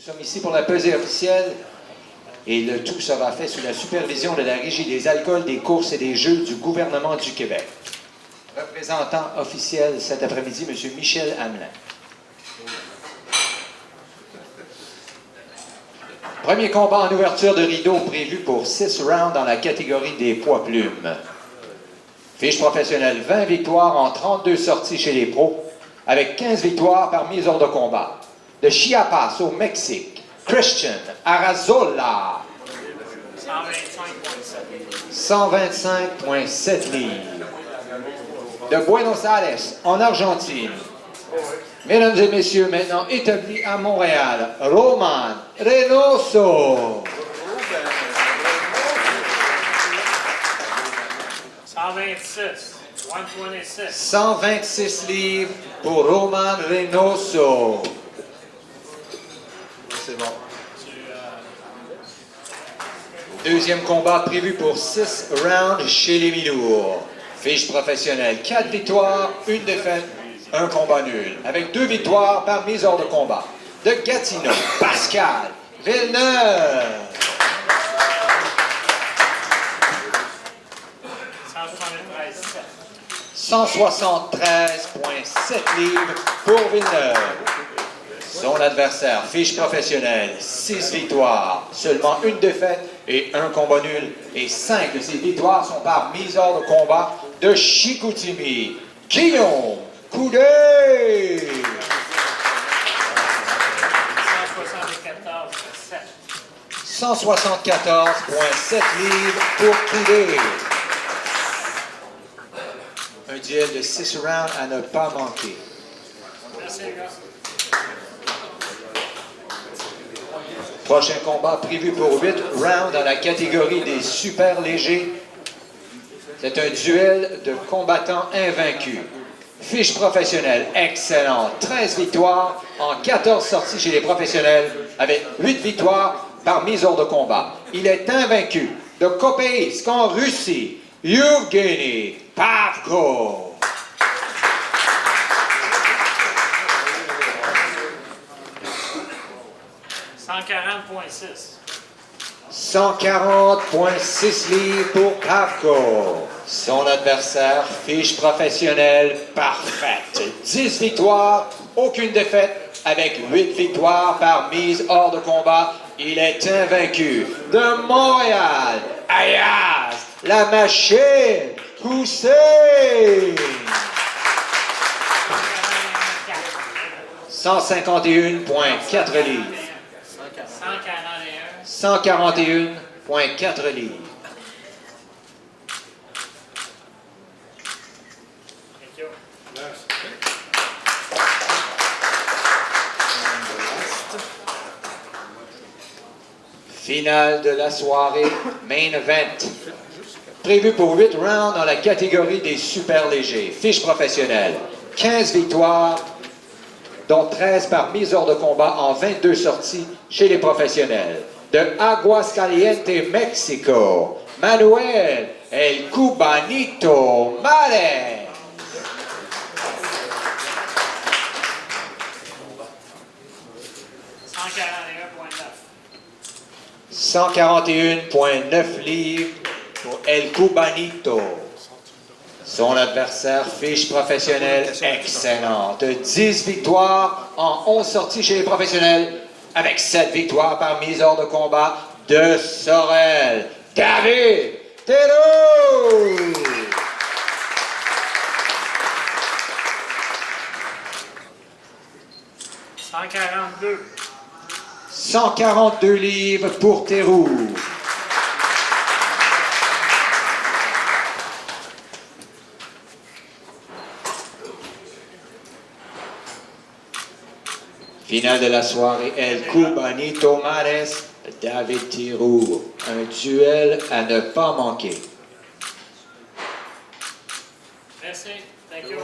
sommes ici pour la pesée officielle et le tout sera fait sous la supervision de la Régie des alcools, des courses et des jeux du gouvernement du Québec. Représentant officiel cet après-midi, M. Michel Hamelin. Premier combat en ouverture de rideau prévu pour 6 rounds dans la catégorie des poids plumes. Fiche professionnelle, 20 victoires en 32 sorties chez les pros, avec 15 victoires par mise hors de combat. De Chiapas au Mexique, Christian Arazola. 125,7 livres. De Buenos Aires, en Argentine. Mesdames et messieurs, maintenant établi à Montréal, Roman Reynoso. 126 livres pour Roman Reynoso. C'est bon. Deuxième combat prévu pour 6 rounds chez les mi-lourds. Fiche professionnelle, 4 victoires, 1 défaite, 1 combat nul. Avec 2 victoires par mise hors de combat. De Gatineau, Pascal Villeneuve. 173,7 livres pour Villeneuve. Son adversaire, fiche professionnelle, 6 victoires, seulement 1 défaite et 1 combat nul. Et 5 de ces victoires sont par mise hors de combat de Chicoutimi, Guillaume Coudet. 174,7 livres pour Coudet. Un duel de 6 rounds à ne pas manquer. Merci, les gars. Prochain combat prévu pour 8 rounds dans la catégorie des super légers. C'est un duel de combattants invaincus. Fiche professionnelle excellente. 13 victoires en 14 sorties chez les professionnels avec 8 victoires par mise hors de combat. Il est invaincu de Kopeisk en Russie. Yevgeny Pavko. 140,6 livres pour Pavko. Son adversaire, fiche professionnelle parfaite. 10 victoires, aucune défaite, avec 8 victoires par mise hors de combat. Il est invaincu de Montréal. Ayaz, la machine, Hussein. 151,4 livres. 141,4 livres. Finale de la soirée, main event. Prévu pour 8 rounds dans la catégorie des super légers. Fiche professionnelle, 15 victoires, dont 13 par mise hors de combat en 22 sorties chez les professionnels. De Aguascalientes, Mexico, Manuel El Cubanito Márez. 141,9 livres pour El Cubanito. Son adversaire, fiche professionnelle excellente. 10 victoires en 11 sorties chez les professionnels, avec 7 victoires par mise hors de combat de Sorel. David Théroux. 142 livres pour Théroux. Finale de la soirée, El Cubanito Márez, David Théroux. Un duel à ne pas manquer. Merci. Thank you.